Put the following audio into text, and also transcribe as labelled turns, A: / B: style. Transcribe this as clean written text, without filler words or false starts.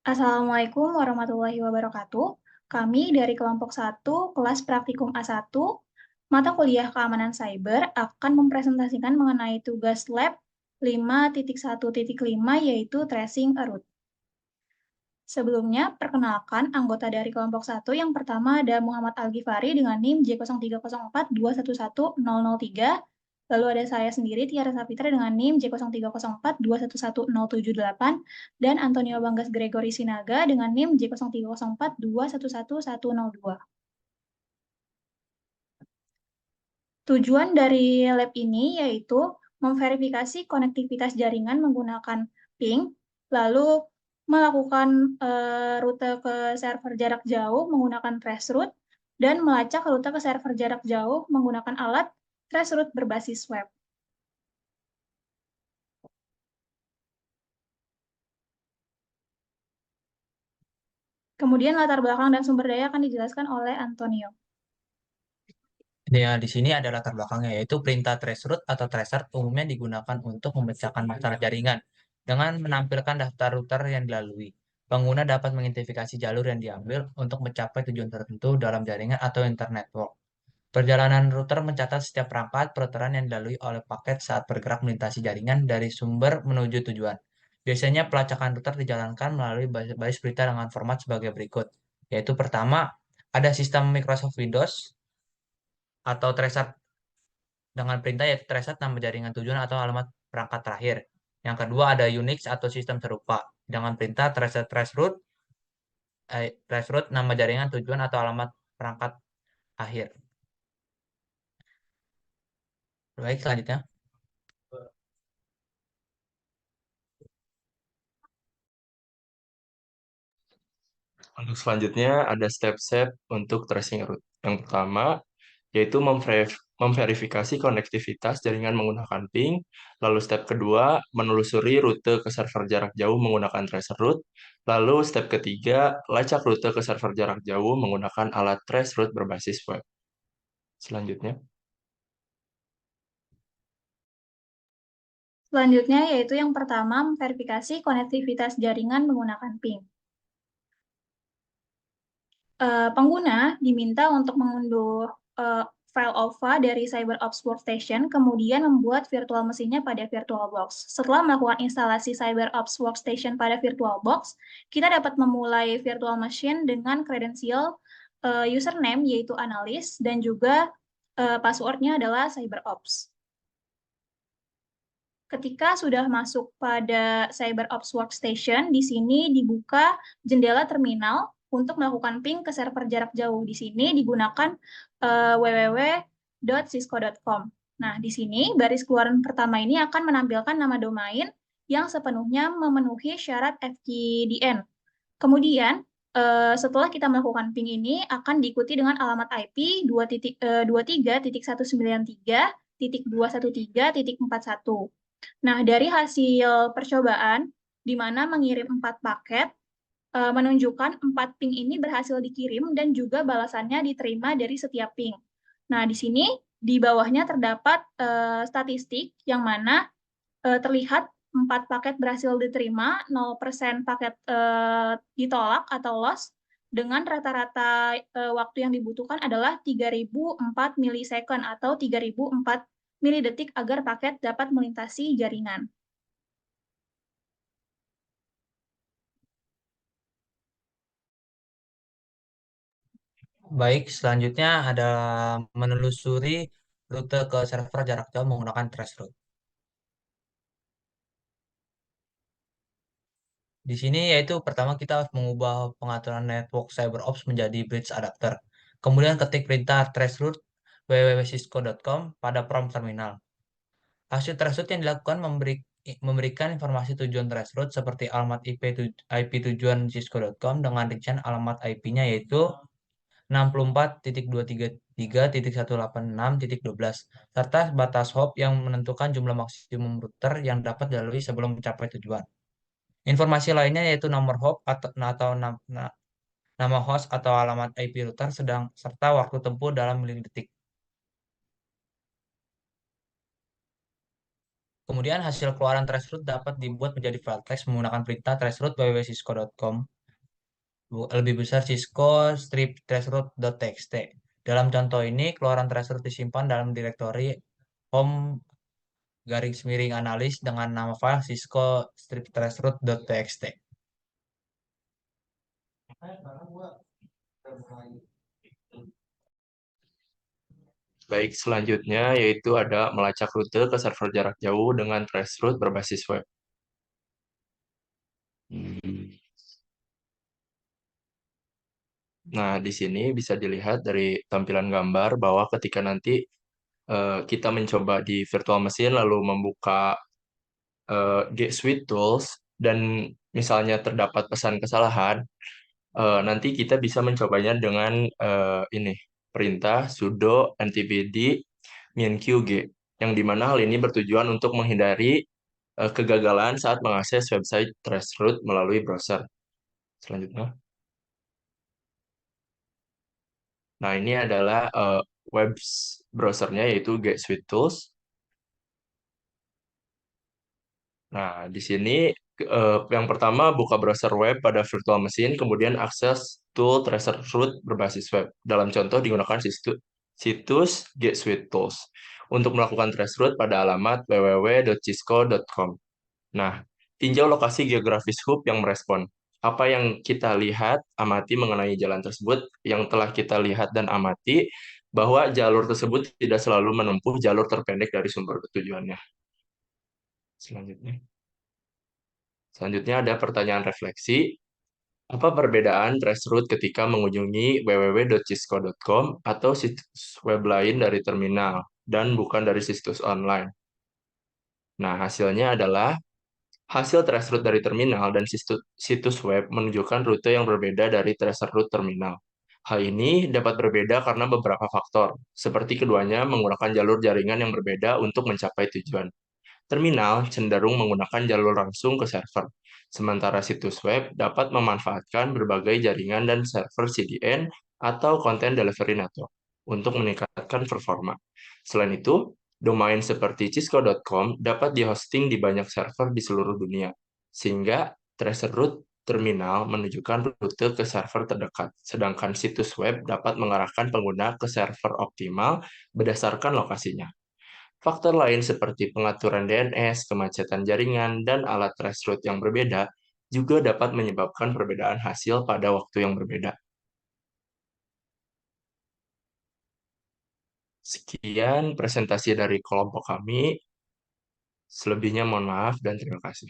A: Assalamualaikum warahmatullahi wabarakatuh. Kami dari kelompok 1, kelas praktikum A1, mata kuliah keamanan cyber akan mempresentasikan mengenai tugas lab 5.1.5 yaitu tracing a root. Sebelumnya, perkenalkan anggota dari kelompok 1 yang pertama ada Muhammad Al-Ghifari dengan NIM J0304211003. Lalu ada saya sendiri, Tiara Sapitra dengan NIM J0304211078 dan Antonio Banggas Gregory Sinaga dengan NIM J030421110102. Tujuan dari lab ini yaitu memverifikasi konektivitas jaringan menggunakan ping, lalu melakukan rute ke server jarak jauh menggunakan traceroute, dan melacak rute ke server jarak jauh menggunakan alat traceroute berbasis web. Kemudian latar belakang dan sumber daya akan dijelaskan oleh Antonio.
B: Ya, di sini ada latar belakangnya, yaitu perintah traceroute atau tracer umumnya digunakan untuk memecahkan masalah jaringan dengan menampilkan daftar router yang dilalui. Pengguna dapat mengidentifikasi jalur yang diambil untuk mencapai tujuan tertentu dalam jaringan atau internet network. Perjalanan router mencatat setiap perangkat pertukaran yang dilalui oleh paket saat bergerak melintasi jaringan dari sumber menuju tujuan. Biasanya pelacakan router dijalankan melalui baris berita dengan format sebagai berikut, yaitu pertama, ada sistem Microsoft Windows atau tracer dengan perintah yaitu traceroute nama jaringan tujuan atau alamat perangkat terakhir. Yang kedua ada Unix atau sistem serupa dengan perintah traceroute nama jaringan tujuan atau alamat perangkat akhir. Baik, selanjutnya.
C: Untuk selanjutnya ada step-step untuk tracing route. Yang pertama yaitu memverifikasi konektivitas jaringan menggunakan ping. Lalu step kedua menelusuri rute ke server jarak jauh menggunakan tracer route. Lalu step ketiga lacak rute ke server jarak jauh menggunakan alat trace route berbasis web. Selanjutnya.
A: Selanjutnya yaitu yang pertama memverifikasi konektivitas jaringan menggunakan ping. Pengguna diminta untuk mengunduh file OVA dari CyberOps Workstation, kemudian membuat virtual mesinnya pada VirtualBox. Setelah melakukan instalasi CyberOps Workstation pada VirtualBox, kita dapat memulai virtual machine dengan kredensial username yaitu analis dan juga passwordnya adalah CyberOps. Ketika sudah masuk pada CyberOps Workstation, di sini dibuka jendela terminal untuk melakukan ping ke server jarak jauh. Di sini digunakan www.cisco.com. Nah, di sini baris keluaran pertama ini akan menampilkan nama domain yang sepenuhnya memenuhi syarat FQDN. Kemudian, setelah kita melakukan ping ini akan diikuti dengan alamat IP 23.193.213.41. Nah, dari hasil percobaan, di mana mengirim 4 paket, menunjukkan 4 ping ini berhasil dikirim dan juga balasannya diterima dari setiap ping. Nah, di sini di bawahnya terdapat statistik yang mana terlihat 4 paket berhasil diterima, 0% paket ditolak atau loss, dengan rata-rata waktu yang dibutuhkan adalah 3004 milisecond atau 3004 milidetik agar paket dapat melintasi jaringan.
B: Baik, selanjutnya ada menelusuri rute ke server jarak jauh menggunakan traceroute. Di sini yaitu pertama kita harus mengubah pengaturan network CyberOps menjadi bridge adapter. Kemudian ketik perintah traceroute www.cisco.com pada prompt terminal. Hasil traceroute yang dilakukan memberikan informasi tujuan traceroute seperti alamat IP tujuan cisco.com dengan rincian alamat IP-nya yaitu 64.233.186.12 serta batas hop yang menentukan jumlah maksimum router yang dapat dilalui sebelum mencapai tujuan. Informasi lainnya yaitu nomor hop atau nama host atau alamat IP router serta waktu tempuh dalam milidetik. Kemudian hasil keluaran traceroute dapat dibuat menjadi file text menggunakan perintah traceroute www.cisco.com. lebih besar Cisco strip traceroute.txt. Dalam contoh ini, keluaran traceroute disimpan dalam direktori home garis miring analis dengan nama file Cisco strip traceroute.txt.
C: Baik, selanjutnya yaitu ada melacak rute ke server jarak jauh dengan traceroute berbasis web. Nah, di sini bisa dilihat dari tampilan gambar bahwa ketika nanti kita mencoba di virtual machine lalu membuka G Suite Tools dan misalnya terdapat pesan kesalahan, nanti kita bisa mencobanya dengan ini perintah sudo ntbd -qg yang dimana hal ini bertujuan untuk menghindari kegagalan saat mengakses website Traceroute melalui browser. Selanjutnya, nah ini adalah web browsernya yaitu G Suite Tools. Nah, di sini yang pertama buka browser web pada virtual machine, kemudian akses tool Traceroute berbasis web. Dalam contoh digunakan situs Get Suite Tools untuk melakukan traceroute pada alamat www.cisco.com. Nah, tinjau lokasi geografis hub yang merespon. Apa yang kita lihat, amati mengenai jalan tersebut, yang telah kita lihat dan amati, bahwa jalur tersebut tidak selalu menempuh jalur terpendek dari sumber tujuannya. Selanjutnya. Selanjutnya ada pertanyaan refleksi. Apa perbedaan traceroute ketika mengunjungi www.cisco.com atau situs web lain dari terminal dan bukan dari situs online? Nah, hasilnya adalah hasil traceroute dari terminal dan situs web menunjukkan rute yang berbeda dari traceroute terminal. Hal ini dapat berbeda karena beberapa faktor, seperti keduanya menggunakan jalur jaringan yang berbeda untuk mencapai tujuan. Terminal cenderung menggunakan jalur langsung ke server, sementara situs web dapat memanfaatkan berbagai jaringan dan server CDN atau Content Delivery Network untuk meningkatkan performa. Selain itu, domain seperti cisco.com dapat dihosting di banyak server di seluruh dunia, sehingga traceroute terminal menunjukkan rute ke server terdekat, sedangkan situs web dapat mengarahkan pengguna ke server optimal berdasarkan lokasinya. Faktor lain seperti pengaturan DNS, kemacetan jaringan, dan alat traceroute yang berbeda juga dapat menyebabkan perbedaan hasil pada waktu yang berbeda. Sekian presentasi dari kelompok kami. Selebihnya mohon maaf dan terima kasih.